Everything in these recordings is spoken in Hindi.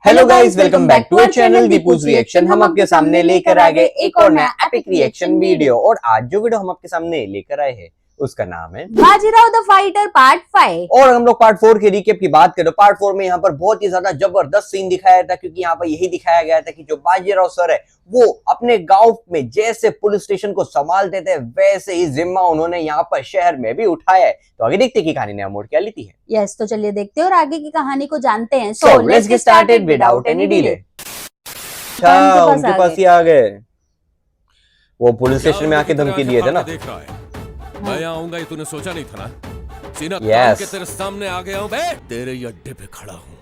Hello guys, welcome back to our channel Deepu's reaction. हम आपके सामने लेकर आ गए एक और नया एपिक रिएक्शन वीडियो। और आज जो वीडियो हम आपके सामने लेकर आए हैं उसका नाम है बाजीराव द फाइटर पार्ट 5। और हम लोग पार्ट 4 के रिकेप की बात करें तो पार्ट 4 में यहाँ पर बहुत ही ज्यादा जबरदस्त सीन दिखाया था, क्योंकि यहाँ पर यही दिखाया गया था कि जो बाजीराव सर है वो अपने गांव में जैसे पुलिस स्टेशन को संभालते थे वैसे ही जिम्मा उन्होंने यहाँ पर शहर में भी उठाया है। तो आगे देखते कि कहानी ने मोड़ क्या लेती है। यस, तो चलिए देखते हैं और आगे की कहानी को जानते हैं। So let's get started without any delay। अच्छा, उनके पास ही आ गए। वो पुलिस स्टेशन में आके धमकी दिए थे ना। मैं आऊंगा ये तूने सोचा नहीं था ना। सीना Yes। के तेरे सामने आ गया हूँ बे। तेरे ये अड्डे पे खड़ा हूँ,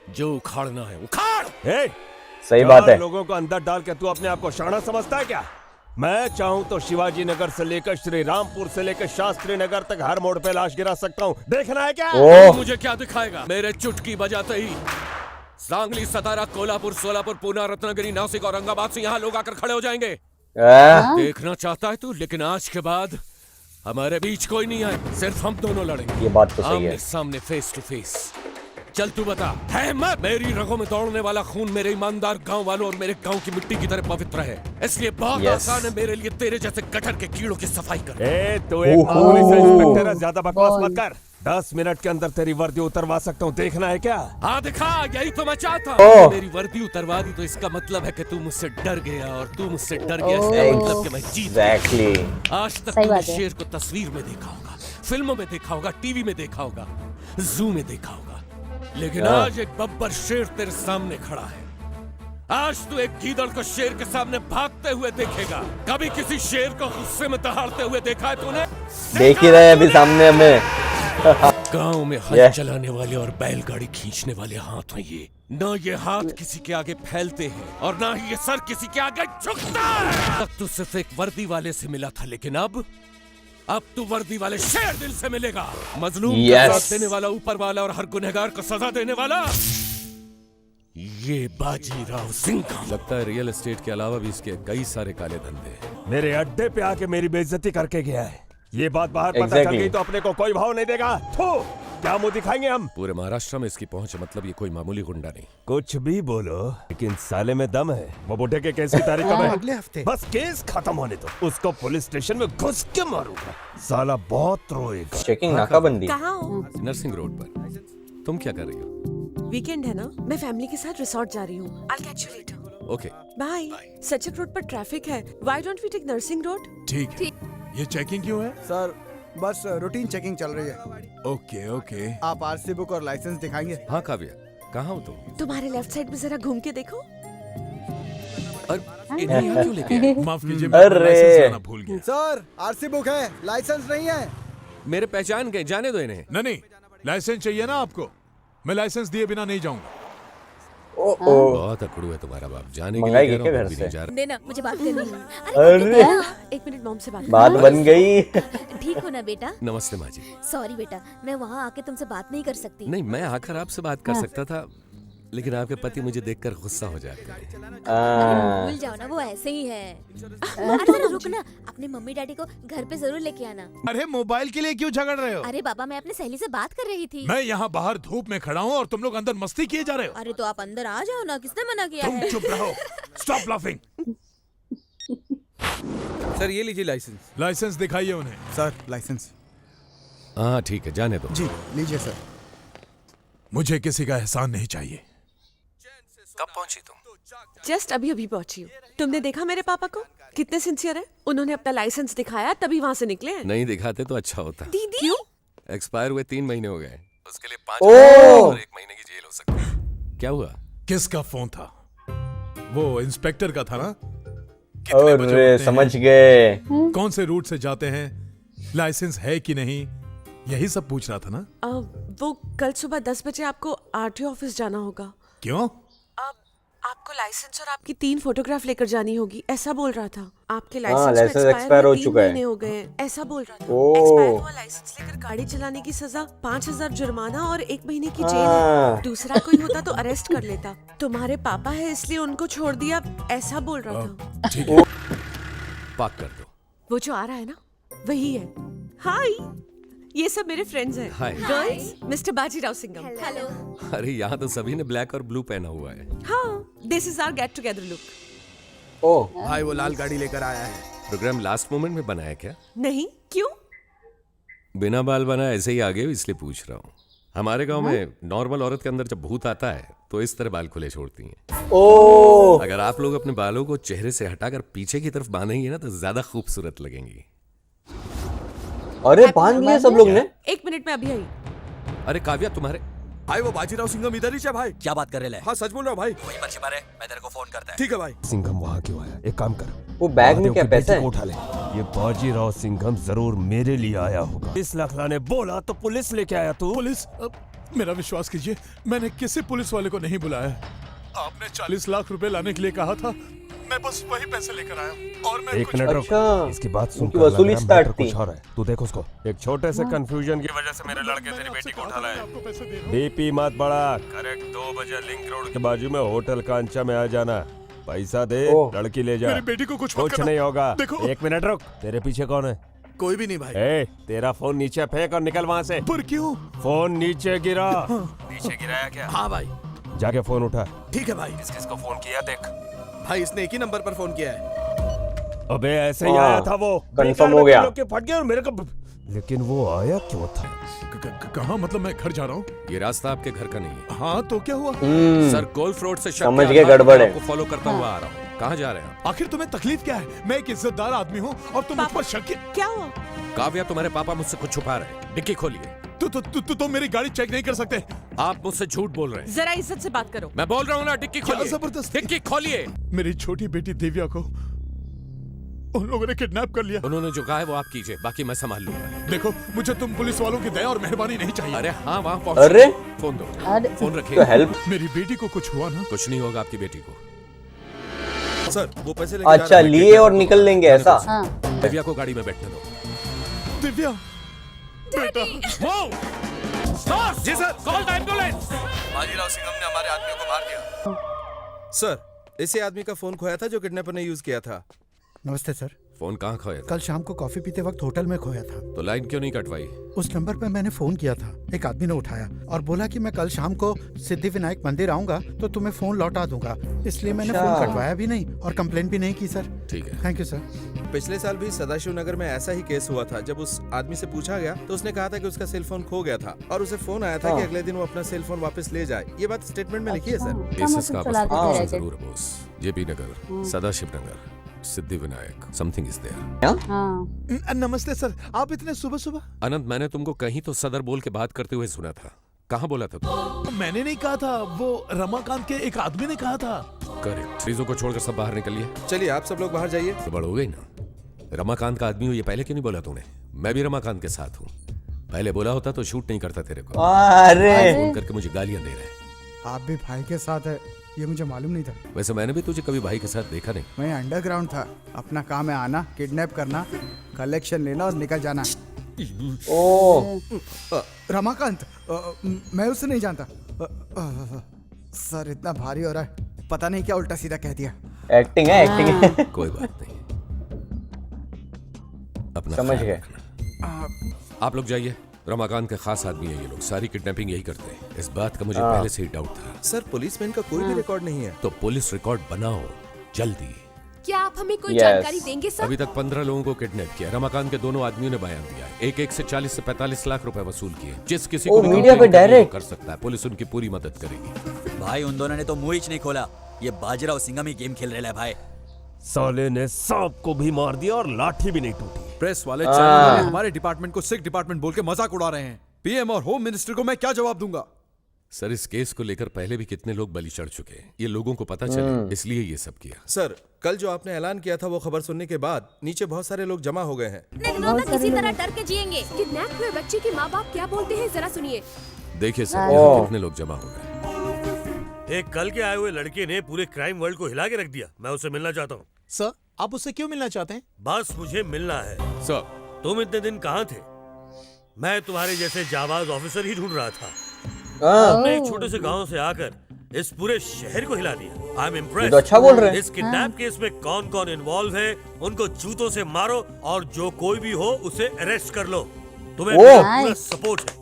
जो उखाड़ना है उखाड़। सही बात है। लोगों को अंदर डाल के तू अपने आप को शाना समझता है क्या? मैं चाहूँ तो शिवाजी नगर से लेकर श्री रामपुर से लेकर शास्त्री नगर तक हर मोड़ पे लाश गिरा सकता हूँ। देखना है क्या? मुझे क्या दिखाएगा? मेरे चुटकी बजाते ही सांगली, सतारा, कोल्हापुर, सोलापुर, पूना, रत्नागिरी, नासिक, औरंगाबाद से यहाँ लोग आकर खड़े हो जाएंगे। देखना चाहता है तू, लेकिन आज के बाद हमारे बीच कोई नहीं आए, सिर्फ हम दोनों लड़ेंगे। ये बात तो सही है। सामने फेस टू फेस। चल तू बता, है मत? मेरी रगों में दौड़ने वाला खून मेरे ईमानदार गांव वालों और मेरे गांव की मिट्टी की तरह पवित्र है, इसलिए बहुत आसान है मेरे लिए तेरे जैसे गटर के कीड़ों की सफाई कर। तो एक पुलिस इंस्पेक्टर है, ज्यादा बकवास मत कर। 10 मिनट के अंदर तेरी वर्दी उतरवा सकता हूँ, देखना है क्या? हाँ दिखा, यही तो मैं चाहता हूँ। मेरी वर्दी उतरवा दी तो इसका मतलब है कि तू मुझसे डर गया, और तू मुझसे डर गया इसका मतलब कि मैं जीत गया। आज तक तूने शेर को तस्वीर में देखा होगा, फिल्मों में देखा होगा, टीवी में देखा होगा, जू में देखा होगा, लेकिन आज एक बब्बर शेर तेरे सामने खड़ा है। आज तू एक गीदड़ को शेर के सामने भागते हुए देखेगा। कभी किसी शेर को गुस्से में दहाड़ते हुए देखा है तूने? देख ही रहे अभी सामने हमें। गांव में हल चलाने वाले और बैलगाड़ी खींचने वाले हाथ हैं ये। ना ये हाथ किसी के आगे फैलते हैं और ना ही ये सर किसी के आगे झुकता है। तब तू सिर्फ एक वर्दी वाले से मिला था, लेकिन अब तू वर्दी वाले शेर दिल से मिलेगा। मजलूम को साथ देने वाला ऊपर वाला और हर गुनहगार को सजा देने वाला ये बाजीराव सिंह का। लगता है रियल एस्टेट के अलावा भी इसके कई सारे काले धंधे हैं। मेरे अड्डे पे आके मेरी बेइज्जती करके गया है। ये बात बाहर पता चल गई तो अपने को कोई भाव नहीं देगा। क्या मुंह दिखाएंगे हम? पूरे महाराष्ट्र में इसकी पहुंच है, मतलब ये कोई मामूली गुंडा नहीं। कुछ भी बोलो, लेकिन साले में दम है। वो बुढ़े के केस की तारीख कब है? अगले हफ्ते। बस केस खत्म होने दो, उसको पुलिस स्टेशन में घुस के मारूंगा। साला बहुत रोएगा। चेकिंग नाकाबंदी। कहाँ हो? नर्सिंग रोड पर। तुम क्या कर रही हो? वीकेंड है ना, मैं फैमिली के साथ रिसोर्ट जा रही हूँ। I'll catch you later. Okay bye. सचक रोड पर ट्रैफिक है, Why don't we take nursing road? ठीक है। ये चेकिंग क्यों है? सर बस रूटीन चेकिंग चल रही है। Okay okay. आप आरसी बुक और लाइसेंस दिखाएंगे? हाँ काव्या, कहाँ हो तुम? तुम्हारे लेफ्ट साइड में जरा घूम के देखो। इन्हें यहाँ क्यों लेके आए? माफ कीजिए, मैं अपना लाइसेंस लाना भूल गया। सर आरसी बुक है, लाइसेंस नहीं है। मेरे पहचान गए, जाने दो इन्हें। नहीं, लाइसेंस चाहिए ना आपको? मैं लाइसेंस दिए बिना नहीं जाऊंगा। बहुत अकड़ू है तुम्हारा बाप, जाने के लिए कह रहा हूं, नहीं जा रहा। देना, मुझे बात करनी है। अरे एक मिनट, मॉम से बात बन गई। ठीक हो ना बेटा? नमस्ते माँ जी। सॉरी बेटा, मैं वहाँ आके तुमसे बात नहीं कर सकती। नहीं, मैं आकर आपसे बात कर सकता था, लेकिन आपके पति मुझे देखकर गुस्सा हो जाते हैं। भूल जाओ ना, वो ऐसे ही है। अरे जरा रुक ना, अपने मम्मी डैडी को घर पे जरूर लेके आना। अरे मोबाइल के लिए क्यों झगड़ रहे हो? अरे बाबा, मैं अपनी सहेली से बात कर रही थी। मैं यहाँ बाहर धूप में खड़ा हूँ और तुम लोग अंदर मस्ती किए जा रहे हो। अरे तो आप अंदर आ जाओ ना, किसने मना किया तुम है? चुप रहो। Stop laughing. सर ये लीजिए लाइसेंस। लाइसेंस दिखाइए उन्हें। Sir license. हाँ ठीक है, जाने दो। जी लीजिए सर। मुझे किसी का एहसान नहीं चाहिए। कब पहुंची तुम? जस्ट अभी अभी पहुंची हूँ। तुमने देखा मेरे पापा को कितने सिंसियर है? उन्होंने अपना लाइसेंस दिखाया तभी वहाँ से निकले हैं। नहीं दिखाते तो अच्छा होता। दीदी क्यों? एक्सपायर हुए 3 महीने हो गए, उसके लिए 5 और 1 महीने की जेल हो सकती है। क्या हुआ? किसका फोन था? वो इंस्पेक्टर का था ना? अरे समझ गए। कौन से रूट से जाते हैं, लाइसेंस है कि नहीं, यही सब पूछ रहा था ना? वो कल सुबह 10 बजे आपको आरटीओ ऑफिस जाना होगा। क्यों? आपको लाइसेंस और आपकी 3 फोटोग्राफ लेकर जानी होगी, ऐसा बोल रहा था। आपके लाइसेंस लाइसेंस एक्सपायर हो चुका है। हो गए, ऐसा बोल रहा था। ओह। एक्सपायर हुआ लाइसेंस लेकर गाड़ी चलाने की सजा 5000 जुर्माना और 1 महीने की जेल है। दूसरा कोई होता तो अरेस्ट कर लेता। तुम्हारे पापा है इसलिए उनको छोड़ दिया, ऐसा बोल रहा था। ठीक है। पाक कर दो। वो जो आ रहा है ना, वही है। हाय, ये सब मेरे फ्रेंड्स हैं। Hi. Girls, mister Bajirao Singham. Hello. अरे यहाँ तो सभी ने ब्लैक और ब्लू पहना हुआ है। हाँ, this is our get together look. ओह भाई वो लाल गाड़ी लेकर आया है। प्रोग्राम लास्ट मोमेंट में बनाया क्या? नहीं, क्यों? बिना बाल बना ऐसे ही आ गए हो इसलिए पूछ रहा हूँ। हमारे गांव में नॉर्मल औरत के अंदर जब भूत आता है तो इस तरह बाल खुले छोड़ती हैं। ओह अगर आप लोग अपने बालों को चेहरे से हटाकर पीछे की तरफ बांधेंगे ना तो ज्यादा खूबसूरत लगेंगी। अरे बांध लिए सब लोग ने। 1 मिनट में अभी आई। अरे काव्या तुम्हारे भाई वो बाजीराव सिंघम इधर ही है भाई। क्या बात कर रहे हैं? हाँ सच बोल रहा हूँ भाई। वही पर छिपा रहे, मैं तेरे को फोन करता है। ठीक है भाई। सिंघम वहाँ क्यों आया? एक काम कर, वो बैग में महादेव क्या की पैसा बेटी है? को उठा ले। ये बाजीराव सिंघम जरूर मेरे लिए आया होगा। 20 लाख लाने बोला तो पुलिस लेके आया तू। पुलिस मेरा विश्वास कीजिए, मैंने किसी पुलिस वाले को नहीं बुलाया। आपने 40 लाख रुपए लाने के लिए कहा था, मैं बस वही पैसे लेकर आया हूँ। और मैं एक कुछ- मिनट रुक, अच्छा, इसकी बात सुन उनकी वसूली स्टार्ट थी। कुछ और है, तू देख उसको। एक छोटे से कंफ्यूजन की वजह से मेरे लड़के तेरी बेटी को उठा लाए। आपको पैसे दे रहा हूँ। बीपी मत बढ़ा। करेक्ट 2 बजे लिंक रोड के बाजू में होटल कांचा में आ जाना। पैसा दे, ओह। लड़की ले जा। मेरी बेटी को कुछ मत कुछ करना। नहीं होगा। देखो। 1 मिनट रुक, तेरे पीछे कौन है? कोई भी नहीं भाई। ए, तेरा फोन नीचे फेंक और निकल वहाँ से। पर क्यों? फोन नीचे गिरा। नीचे गिराया क्या? हाँ भाई। जाके फोन उठा। ठीक है भाई। किसको फोन किया देख। भाई इसने एक ही नंबर पर फोन किया है। अबे ऐसे ही हाँ, आया था वो। कंफर्म हो गया। फट गया और मेरे को। लेकिन वो आया क्यों था? कहाँ? मतलब मैं घर जा रहा हूँ। ये रास्ता आपके घर का नहीं है। हाँ तो क्या हुआ? सर गोल्फ रोड से शक समझ के गए, आधार पर गड़बड़ है। आपको फॉलो करता हुआ आ रहा हूँ। कहाँ जा रहे हैं? आखिर तुम्हें तकलीफ क्या है? मैं एक इज्जतदार आदमी हूँ और तुम मुझ पर शक क्या हुआ? काव्या तुम्हारे पापा मुझसे कुछ छुपा रहे हैं। डिक्की खोलिए। तो मेरी गाड़ी चेक नहीं कर सकते? आप मुझसे झूठ बोल रहे हैं। जरा इज्जत से बात करो। मैं बोल रहा हूँ ना, डिक्की क्या खोलिए। जबरदस्ती? डिक्की खोलिए। मेरी छोटी बेटी दिव्या को उन लोगों ने किडनैप कर लिया। उन्होंने जो कहा है वो आप कीजिए, बाकी मैं संभाल लूंगा। देखो, मुझे तुम पुलिस वालों की दया और मेहरबानी नहीं चाहिए। अरे हाँ, वहाँ पहुँच। अरे फोन दो। अरे फोन तो रखिए। हेल्प। मेरी बेटी को कुछ हुआ ना? कुछ नहीं होगा आपकी बेटी को। सर वो पैसे लेके जा रहा अच्छा है। लिए और निकल लेंगे ऐसा? हाँ दिव्या को गाड़ी में बैठने दो। दिव्या बेटा, जी sir, call the ambulance. Bajirao Singham ने हमारे आदमियों को मार दिया। सर इसी आदमी का फोन खोया था जो किडनैपर ने यूज किया था। नमस्ते सर। फोन कहाँ खोया था? कल शाम को कॉफी पीते वक्त होटल में खोया था। तो लाइन क्यों नहीं कटवाई? उस नंबर पर मैंने फोन किया था, एक आदमी ने उठाया और बोला कि मैं कल शाम को सिद्धि विनायक मंदिर आऊंगा तो तुम्हें फोन लौटा दूंगा। इसलिए मैंने अच्छा। फोन कटवाया भी नहीं और कंप्लेंट भी नहीं की सर। ठीक है। Thank you sir. पिछले साल भी सदाशिव नगर में ऐसा ही केस हुआ था। जब उस आदमी से पूछा गया तो उसने कहा था कि उसका सेल फोन खो गया था और उसे फोन आया था कि अगले दिन वो अपना सेल फोन वापस ले जाए। ये बात स्टेटमेंट में लिखी है सर। केसेस का चलाते आपस में रहते। जरूर है boss. JP Nagar, Sadashiv Nagar, Siddhi Vinayak, something is there. हाँ नमस्ते सर, आप इतने सुबह सुबह? अनंत, मैंने तुमको कहीं तो सदर बोल के बात करते हुए सुना था। कहाँ बोला था तुम? मैंने नहीं कहा था, वो रमाकांत के एक आदमी ने कहा था। करेक्ट। चीजों को छोड़कर सब बाहर निकलिए। चलिए आप सब लोग बाहर जाइए। तो बड़ हो गई ना। रमाकांत का आदमी हो ये पहले क्यों नहीं बोला तूने? मैं भी रमाकांत के साथ हूँ। पहले बोला होता तो शूट नहीं करता तेरे को। अरे फोन करके मुझे गालियां दे रहे हैं। आप भी भाई के साथ है, ये मुझे मालूम नहीं था। वैसे मैंने भी तुझे कभी भाई के साथ देखा नहीं। मैं अंडरग्राउंड था, अपना काम है आना, किडनैप करना, कलेक्शन लेना और निकल जाना। ओ रमाकांत मैं उसे नहीं जानता। सर इतना भारी हो रहा है, पता नहीं क्या उल्टा सीधा कह दिया। एक्टिंग है, एक्टिंग है। कोई बात नहीं, अपना समझ ख्याल गए। रखना। आप लोग जाइए। रमाकांत के खास आदमी है ये लोग, सारी किडनैपिंग यही करते हैं। इस बात का मुझे पहले से ही डाउट था। सर पुलिसमैन का कोई भी रिकॉर्ड नहीं है। तो पुलिस रिकॉर्ड बनाओ जल्दी। क्या आप हमें कोई Yes. जानकारी देंगे सर? अभी तक 15 लोगों को किडनैप किया। रमाकांत के दोनों आदमियों ने बयान दिया है। एक से 40 से 45 लाख रुपए वसूल किए। जिस किसी ओ, को भी मीडिया पे कंप्लेंट करनी हो डायरेक्ट। कर सकता है। पुलिस उनकी पूरी मदद करेगी। भाई उन दोनों ने तो मुंह ही नहीं खोला। ये बाजीराव सिंघम ही गेम खेल रहे हैं भाई। साले ने सांप को भी मार दिया और लाठी भी नहीं टूटी। प्रेस वाले चैनल वाले हमारे डिपार्टमेंट को सिख डिपार्टमेंट बोल के मजाक उड़ा रहे हैं। पीएम और होम मिनिस्टर को मैं क्या जवाब दूंगा? सर इस केस को लेकर पहले भी कितने लोग बलि चढ़ चुके हैं, ये लोगों को पता चले इसलिए ये सब किया। सर कल जो आपने ऐलान किया था वो खबर सुनने के बाद नीचे बहुत सारे लोग जमा हो गए हैं। निर्दोष किसी तरह डर के जिएंगे। किडनैप हुए बच्चे के माँ बाप क्या बोलते हैं जरा सुनिए। देखिए सर यहाँ कितने लोग जमा हो गए। एक कल के आए हुए लड़के ने पूरे क्राइम वर्ल्ड को हिला के रख दिया। मैं उससे मिलना चाहता हूँ। सर आप उससे क्यों मिलना चाहते हैं? बस मुझे मिलना है। सर तुम इतने दिन कहाँ थे? मैं तुम्हारे जैसे जाबाज ऑफिसर ही ढूंढ रहा था। तुमने एक छोटे से गांव से आकर इस पूरे शहर को हिला दिया। आई एम ये तो अच्छा बोल रहे हैं। इस किडनैप केस में कौन कौन इन्वॉल्व है उनको जूतों से मारो और जो कोई भी हो उसे अरेस्ट कर लो। तुम्हें ओह। मेरा पूरा Nice. सपोर्ट है।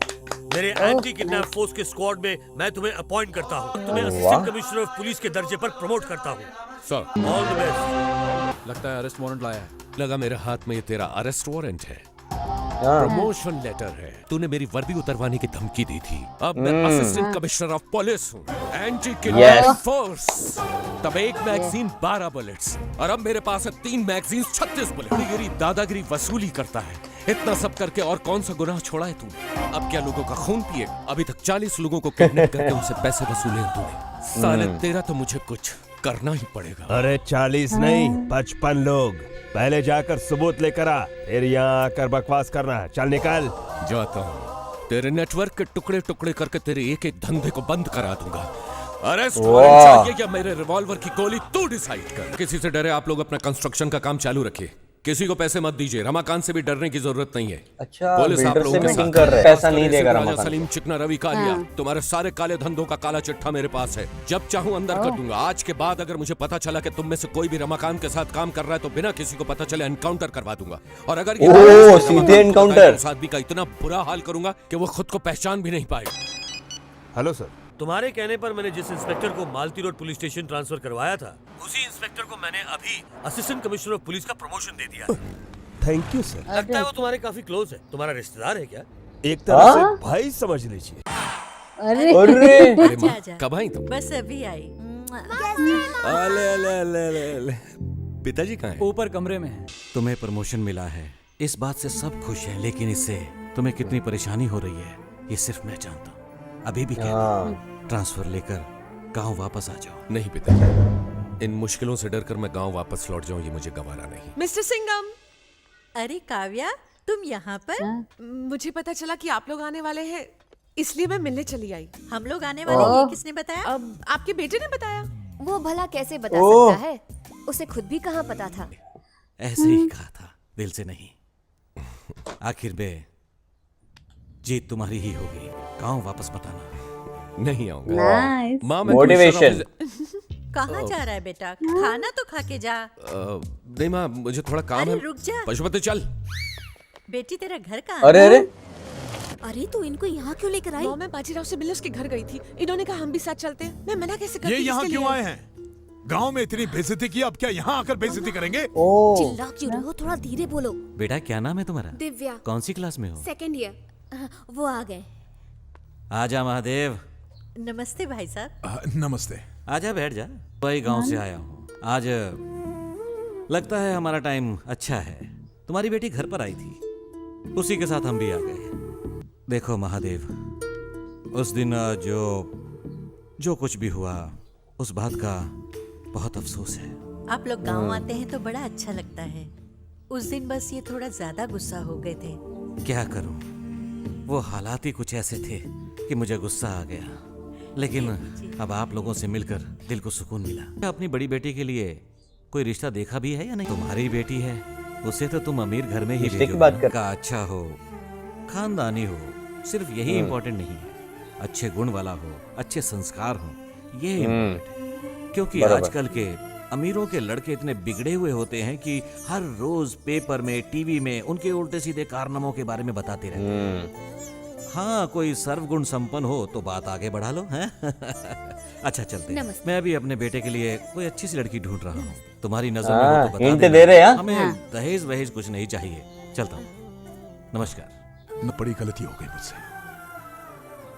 मेरे एंटी किडनैप फोर्स के स्क्वाड में मैं तुम्हें अपॉइंट करता हूँ, तुम्हें वाह। असिस्टेंट कमिश्नर ऑफ पुलिस के दर्जे पर प्रमोट करता हूँ। Sir, all the best. लगता है अरेस्ट वारंट लाया है। लगा मेरे हाथ में ये तेरा अरेस्ट वारंट है, हाँ। प्रमोशन लेटर है। तूने मेरी वर्दी उतरवाने की धमकी दी थी। अब मैं असिस्टेंट कमिश्नर ऑफ पुलिस हूँ, एंटी किडनैप Yes. फोर्स। तब एक मैगजीन 12 बुलेट्स और अब मेरे पास है 3 मैगजीन 36 बुलेट। मेरी दादागिरी वसूली करता है। इतना सब करके और कौन सा गुनाह छोड़ा है तूने? अब क्या लोगों का खून पिए? अभी तक 40 लोगों को किडनैप करके उनसे पैसे वसूले हैं तूने। साले तेरा तो मुझे कुछ करना ही पड़ेगा। अरे 40 नहीं 55 लोग। पहले जाकर सबूत लेकर आ, फिर यहाँ आकर बकवास करना है। चल निकल। जाता हूँ, तेरे नेटवर्क के टुकड़े टुकड़े करके तेरे एक एक धंधे को बंद करा दूंगा। अरेस्ट वारंट चाहिए या मेरे रिवॉल्वर की गोली तू डिसाइड कर। किसी से डरे आप लोग अपना कंस्ट्रक्शन का काम चालू रखिए। किसी को पैसे मत दीजिए। रमाकांत से भी डरने की जरूरत नहीं है। अच्छा, पुलिस आप बिल्डर लोगों से के मीटिंग साथ कर रहे हैं। है। पैसा नहीं देगा राजा रमाकांत। सलीम, चिकना, रवि, कालिया, तुम्हारे सारे काले धंधों का काला चिट्ठा मेरे पास है। जब चाहूं अंदर कर दूंगा। आज के बाद अगर मुझे पता चला कि तुम में से कोई भी रमाकांत के साथ काम कर रहा है तो बिना किसी को पता चले एनकाउंटर करवा दूंगा। और अगर ये ओह, रमाकांत सीधे को एनकाउंटर। बताया तो उस आदमी का इतना बुरा हाल करूंगा कि वो खुद को पहचान भी नहीं पाएगा। Hello sir. तुम्हारे कहने पर मैंने जिस इंस्पेक्टर को मालती रोड पुलिस स्टेशन ट्रांसफर करवाया था, उसी इंस्पेक्टर को मैंने अभी असिस्टेंट कमिश्नर ऑफ पुलिस का प्रमोशन दे दिया है। Thank you sir. लगता है वो तुम्हारे काफी क्लोज है। तुम्हारा रिश्तेदार है क्या? एक तरह से भाई समझ लीजिए। अरे अरे अरे माँ, कब आई तुम? बस अभी आई। अले अले अले अले अले। पिताजी कहाँ हैं? ऊपर कमरे में है। तुम्हें प्रमोशन मिला है, इस बात से सब खुश हैं, लेकिन इससे तुम्हें कितनी परेशानी हो रही है ये सिर्फ मैं जानता हूँ। अभी भी ट्रांसफर लेकर गांव वापस आ जाओ। नहीं पिताजी, इन मुश्किलों से डरकर मैं गांव वापस लौट जाऊं ये मुझे गवारा नहीं। मिस्टर सिंघम, अरे काव्या, तुम यहाँ पर? मुझे पता चला कि आप लोग आने वाले हैं, इसलिए मैं मिलने चली आई। हम लोग आने वाले हैं, ये किसने बताया? अब आपके बेटे ने बताया। वो भला कैसे बता सकता है? उसे खुद भी कहाँ पता था। ऐसे ही कहा था, दिल से नहीं। आखिर में जीत तुम्हारी ही होगी। गांव वापस बताना। नहीं आऊंगा। नाइस। माँ, मैं मोटिवेशन। कहाँ जा रहा है बेटा? खाना तो खा के जा। नहीं माँ, मुझे थोड़ा काम अरे है। रुक जा। पशुपति चल। बेटी तेरा घर कहाँ? अरे अरे अरे तू इनको यहाँ क्यों लेकर आई? मैं बाजीराव से मिलने उसके घर गई थी। इन्होंने कहा हम भी साथ चलते हैं। मैं मना कैसे करती? ये यहाँ इसके क्यों लिए आए हैं? गांव में इतनी बेइज्जती की, अब क्या यहाँ आकर बेइज्जती करेंगे? चिल्ला क्यों रहे हो? थोड़ा धीरे बोलो। बेटा क्या नाम है तुम्हारा? दिव्या। कौन सी क्लास में हो? Second year. वो आ गए। आजा महादेव। नमस्ते भाई साहब। नमस्ते। आजा बैठ जा। वही गांव से आया हूँ आज। लगता है हमारा टाइम अच्छा है। तुम्हारी बेटी घर पर आई थी, उसी के साथ हम भी आ गए। देखो महादेव, उस दिन जो कुछ भी हुआ उस बात का बहुत अफसोस है। आप लोग गांव आते हैं तो बड़ा अच्छा लगता है। उस दिन बस ये थोड़ा ज्यादा गुस्सा हो गए थे। क्या करूं, वो हालात ही कुछ ऐसे थे कि मुझे गुस्सा आ गया। लेकिन अब आप लोगों से मिलकर दिल को सुकून मिला। अपनी बड़ी बेटी के लिए कोई रिश्ता देखा भी है या नहीं? तुम्हारी बेटी है, उसे तो तुम अमीर घर में ही रिश्ते की बात कर। का अच्छा हो, खानदानी हो, सिर्फ यही इम्पोर्टेंट नहीं है। अच्छे गुण वाला हो, अच्छे संस्कार हो, ये इम्पोर्टेंट है। क्योंकि आजकल के अमीरों के लड़के इतने बिगड़े हुए होते हैं कि हर रोज पेपर में, टीवी में उनके उल्टे सीधे कारनामों के बारे में बताते रहते हैं। हाँ, कोई सर्वगुण संपन्न हो तो बात आगे बढ़ा लो, हैं? अच्छा चलते हैं। मैं अभी अपने बेटे के लिए कोई अच्छी सी लड़की ढूंढ रहा हूँ। तुम्हारी नजर में हो तो बता हिंट देना। दे रहे हैं। हमें दहेज वहेज कुछ नहीं चाहिए। चलता हूँ, नमस्कार। न बड़ी गलती हो गई मुझसे।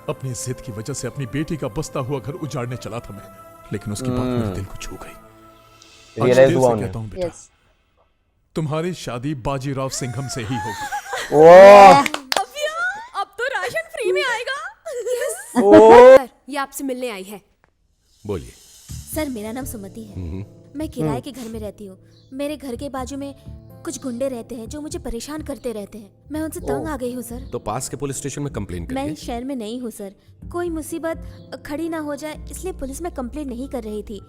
अपनी जिद की वजह से अपनी बेटी का बसता हुआ घर उजाड़ने चला था मैं, लेकिन उसकी बात मेरे दिल को छू गई। रियलाइज हुआ उन्हें। कहता हूँ बेटा, तुम्हारी शादी बाजीराव सिंघम से ही होगी। अब तो राशन फ्री में आएगा। ये आपसे मिलने आई है। बोलिए। सर, मेरा नाम सुमति है। मैं किराए के घर में रहती हूँ। मेरे घर के बाजू में कुछ गुंडे रहते हैं जो मुझे परेशान करते रहते हैं। मैं उनसे तंग आ गई हूँ सर। तो पास के पुलिस स्टेशन में कंप्लेन मैं करिए। इस शहर में नहीं हूँ सर। कोई मुसीबत खड़ी ना हो जाए इसलिए पुलिस में कंप्लेन नहीं कर रही थी।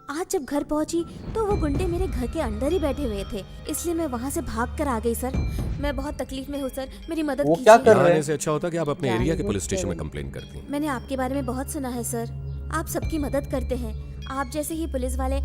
आज जब घर पहुंची तो वो गुंडे मेरे घर के अंदर ही बैठे हुए थे, इसलिए मैं वहाँ से भाग कर आ गई सर। मैं बहुत तकलीफ में हूँ सर, मेरी मदद वो कीजिए। क्या कर रहे आने हैं? से अच्छा होता कि आप अपने एरिया के पुलिस स्टेशन में कंप्लेन करती हैं। मैंने आपके बारे में बहुत सुना है सर। आप सबकी मदद करते हैं। आप जैसे ही पुलिस वाले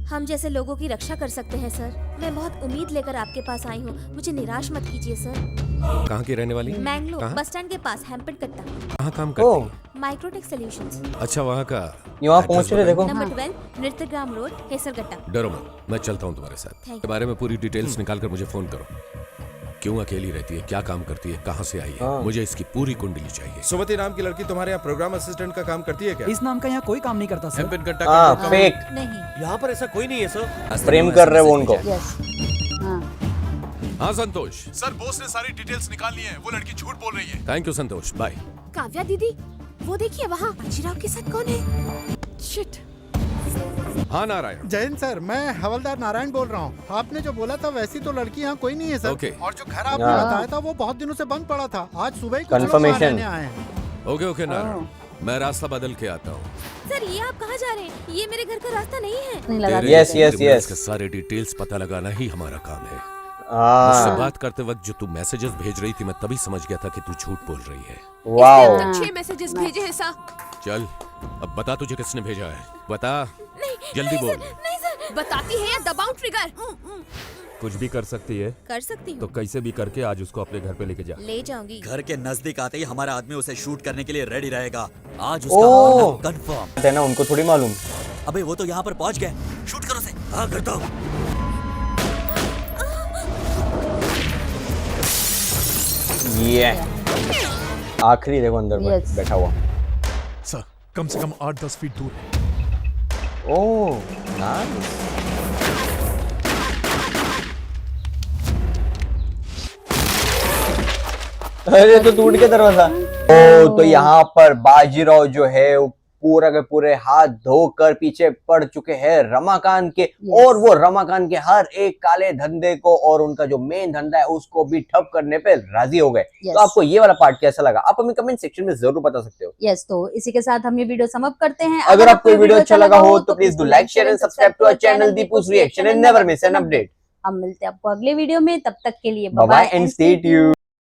हम जैसे लोगों की रक्षा कर सकते हैं सर। मैं बहुत उम्मीद लेकर आपके पास आई हूँ, मुझे निराश मत कीजिए सर। कहाँ की रहने वाली? मैंगलोर कहाँ? बस स्टैंड के पास हैम्पन कट्टा। कहाँ काम करती ओह, है? Microtek solutions. अच्छा, वहाँ का ये वहाँ एड्रेस पहुंच रहे, देखो। Number 12 Nrityagram road Hesaraghatta. डरो मत, मैं चलता हूँ तुम्हारे साथ। Thank के बारे में पूरी डिटेल्स निकाल कर मुझे फोन करो। क्यों अकेली रहती है, क्या काम करती है, कहाँ से आई है, मुझे इसकी पूरी कुंडली चाहिए। सुमति नाम की लड़की तुम्हारे यहाँ प्रोग्राम असिस्टेंट का काम करती है क्या? इस नाम का यहाँ कोई काम नहीं करता सर। हैम्पन कट्टा हाँ, का फेक। नहीं। यहाँ पर ऐसा कोई नहीं है सर। प्रेम कर रहे वो उनको। यस। हाँ। हाँ संतोष, सर बॉस ने सारी डिटेल्स निकाल ली है, वो लड़की झूठ बोल रही है। Thank you Santosh, bye. Kavya दीदी वो देखिए वहाँ बाजीराव के साथ कौन है? शिट। हाँ नारायण। जैन सर, मैं हवलदार नारायण बोल रहा हूँ। आपने जो बोला था वैसी तो लड़की यहाँ कोई नहीं है सर। ओके। और जो घर आपने हाँ। बताया था वो बहुत दिनों से बंद पड़ा था। आज सुबह ही कुछ लोग Confirmation। वहाँ रहने आए हैं। ओके ओके नारायण, मैं रास्ता बदल के आता हूँ। सर ये आप कहाँ जा रहे हैं? ये मेरे घर का रास्ता नहीं है। नहीं लगा। तेरे Yes, yes, criminals yes। के सारे डिटेल्स पता लगाना ही हमारा काम है। मुझसे हाँ, बात करते वक्त जो तू मैसेजेस भेज रही थी, मैं तभी समझ गया था कि तू झूठ बोल रही है। वाओ। 6 मैसेजेस भेजे हैं सर। चल अब बता तुझे किसने भेजा है, बता जल्दी बोल। नहीं सर। बताती है या दबाऊं ट्रिगर? कुछ भी कर सकती है कर सकती तो हूँ। कैसे भी करके आज उसको अपने घर पे लेके जा। ले जाऊंगी। घर के नजदीक आते ही हमारा आदमी उसे शूट करने के लिए रेडी रहेगा। आज ओह। उसका कंफर्म। है ना, उनको थोड़ी मालूम। अबे वो तो यहाँ पर पहुँच गए, शूट करो उसे। हाँ करता हूँ। ये आखिरी देखो अंदर Yes। बैठा हुआ। सर कम से कम 8-10 फीट दूर है। ओह, नाइस। अरे तो टूट गया दरवाजा। ओ, तो यहाँ पर बाजीराव जो है वो पूरा के पूरे हाथ धोकर पीछे पड़ चुके हैं रमाकांत के, और वो रमाकांत के हर एक काले धंधे को और उनका जो मेन धंधा है उसको भी ठप करने पे राजी हो गए। तो आपको ये वाला पार्ट कैसा लगा, आप हमें कमेंट सेक्शन में जरूर बता सकते हो। यस, तो इसी के साथ हम ये वीडियो समाप्त करते हैं। अगर आपको ये वीडियो अच्छा लगा हो तो please do like, share and subscribe to our channel Deepu's reaction and never miss an update. हम मिलते हैं आपको अगले वीडियो में, तब तक के लिए bye bye and stay tuned.